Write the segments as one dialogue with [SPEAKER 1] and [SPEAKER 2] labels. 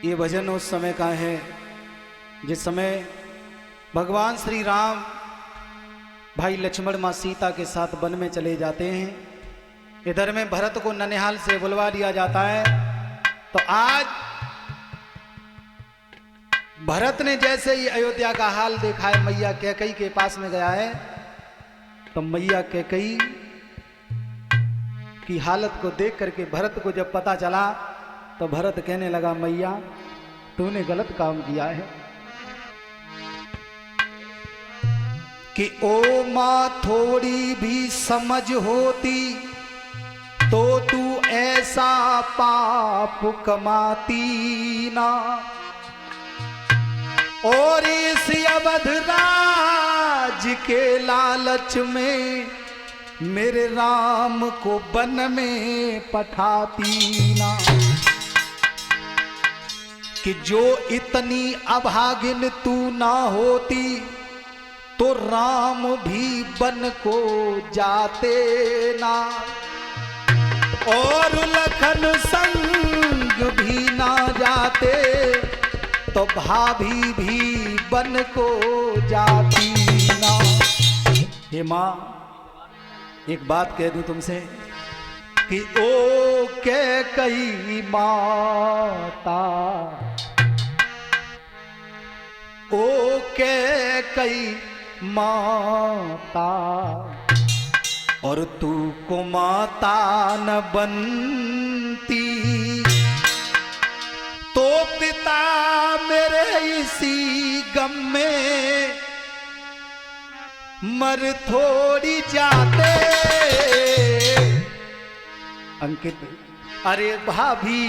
[SPEAKER 1] ये भजन उस समय का है जिस समय भगवान श्री राम भाई लक्ष्मण माँ सीता के साथ वन में चले जाते हैं। इधर में भरत को ननिहाल से बुलवा दिया जाता है। तो आज भरत ने जैसे ही अयोध्या का हाल देखा है, मैया कैकई के पास में गया है, तो मैया कैकई की हालत को देख करके भरत को जब पता चला तो भरत कहने लगा, मैया तूने गलत काम किया है कि ओ मां थोड़ी भी समझ होती तो तू ऐसा पाप कमाती ना, और इस अवध राज के लालच में मेरे राम को वन में पठाती ना, कि जो इतनी अभागिन तू ना होती तो राम भी वन को जाते ना, और लखन संग भी ना जाते तो भाभी भी वन को जाती ना। हे माँ, एक बात कह दूं तुमसे कि ओ कैकई माता, ओ कैकई माता, और तू को माता न बनती तो पिता मेरे इसी गम में मर थोड़ी जाते। अंकित, अरे भाभी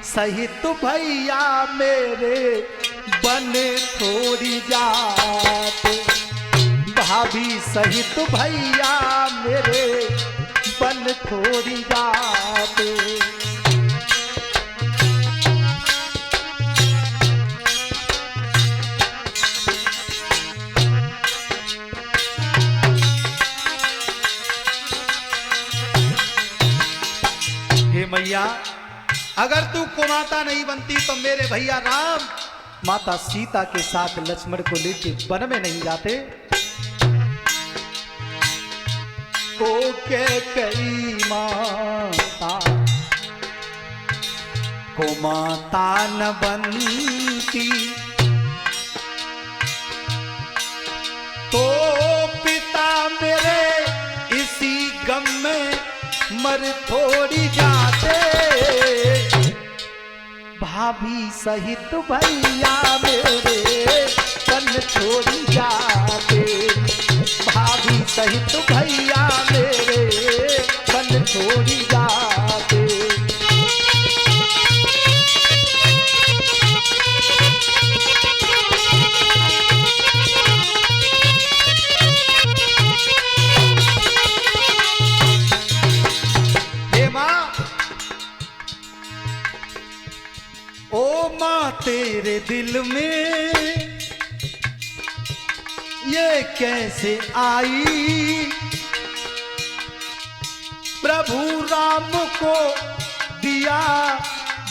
[SPEAKER 1] सहित भैया मेरे बन थोड़ी जाते, भाभी सहित भैया मेरे बन थोड़ी जाते। हे मैया, अगर तू कुमाता नहीं बनती तो मेरे भैया राम माता सीता के साथ लक्ष्मण को लेके वन में नहीं जाते। ओ कैकई माता को माता न बनती तो पिता मेरे इसी गम में मर थोड़ी जाते, भाभी सहित भैया मेरे बन छोड़ी जाते, भाभी सहित भैया मेरे बन छोड़ी जाते। ओ माँ तेरे दिल में ये कैसे आई प्रभु राम को दिया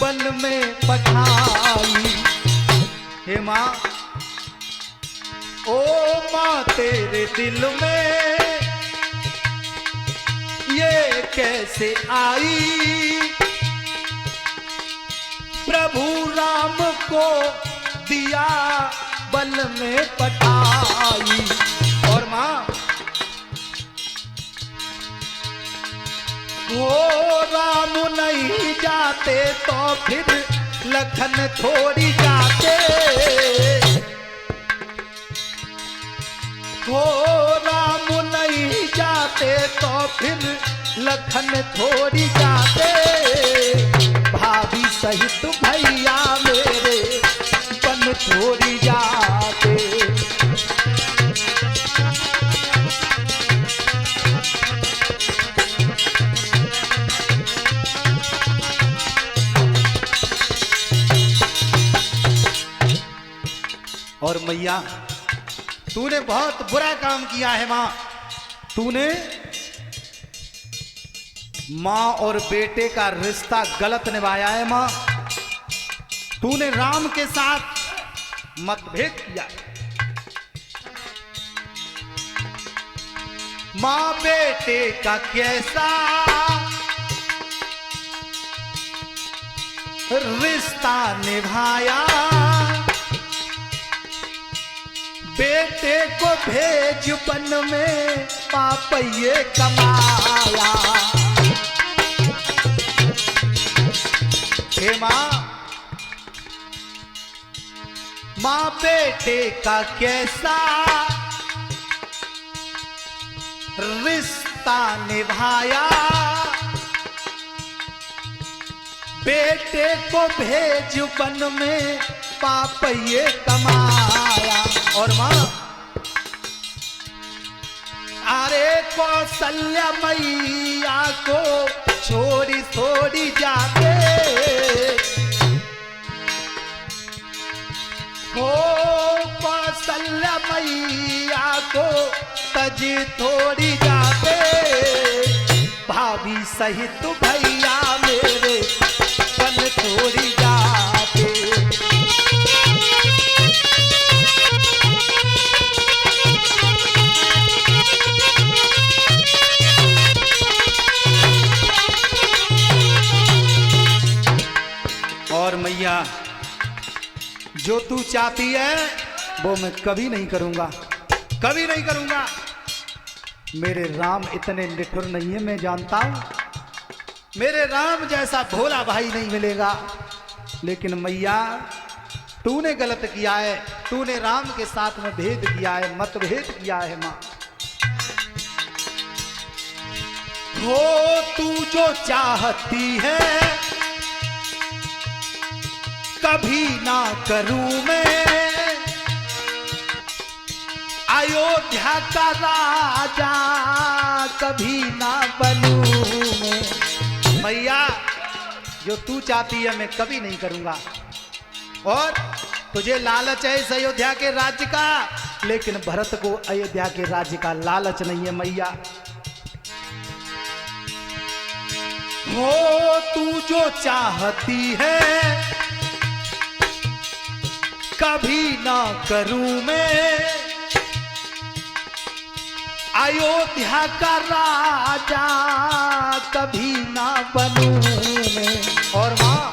[SPEAKER 1] वन में पठाई। हे माँ, ओ माँ तेरे दिल में ये कैसे आई प्रभु राम को दिया वन में पठाई। और माँ, वो राम नहीं जाते तो फिर लखन थोड़ी जाते, वो राम नहीं जाते तो फिर लखन थोड़ी जाते, भाभी सहित भैया मेरे बन थोड़ी जाते। और मैया, तूने बहुत बुरा काम किया है माँ, तूने माँ और बेटे का रिश्ता गलत निभाया है माँ। तूने राम के साथ मतभेद किया। मां बेटे का कैसा रिश्ता निभाया, बेटे को भेज वन में पापैये कमाया। हे मां बेटे का कैसा रिश्ता निभाया, बेटे को भेज वन में पापैये कमाया। और मां अरे कौशल्या मैया को छोड़ी छोड़ी जाते हो, कौशल्या मैया को तज थोड़ी जाते, भाभी सहित भैया मेरे पन थोड़ी जाते। और मैया जो तू चाहती है वो मैं कभी नहीं करूंगा, कभी नहीं करूंगा। मेरे राम इतने निठुर नहीं है, मैं जानता हूं मेरे राम जैसा भोला भाई नहीं मिलेगा। लेकिन मैया तूने गलत किया है, तूने राम के साथ में भेद किया है, मतभेद किया है। मां हो तू जो चाहती है कभी ना करूं मैं, अयोध्या का राजा कभी ना बनूं मैं। मैया जो तू चाहती है मैं कभी नहीं करूंगा। और तुझे लालच है इस अयोध्या के राज्य का, लेकिन भरत को अयोध्या के राज्य का लालच नहीं है। मैया हो तू जो चाहती है कभी ना करूं मैं, अयोध्या का राजा कभी ना बनूं मैं। और मां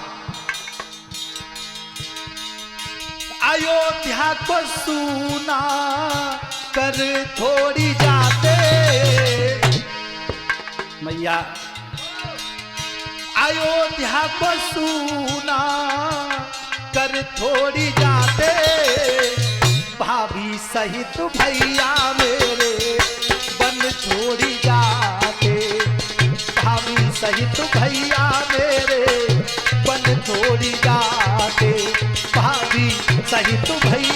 [SPEAKER 1] अयोध्या को सूना कर थोड़ी जाते, मैया अयोध्या को सूना कर थोड़ी जाते, भाभी सहित भैया मेरे बन छोड़ी जाते, भाभी सहित भैया मेरे बन छोड़ी जाते, भाभी सहित भैया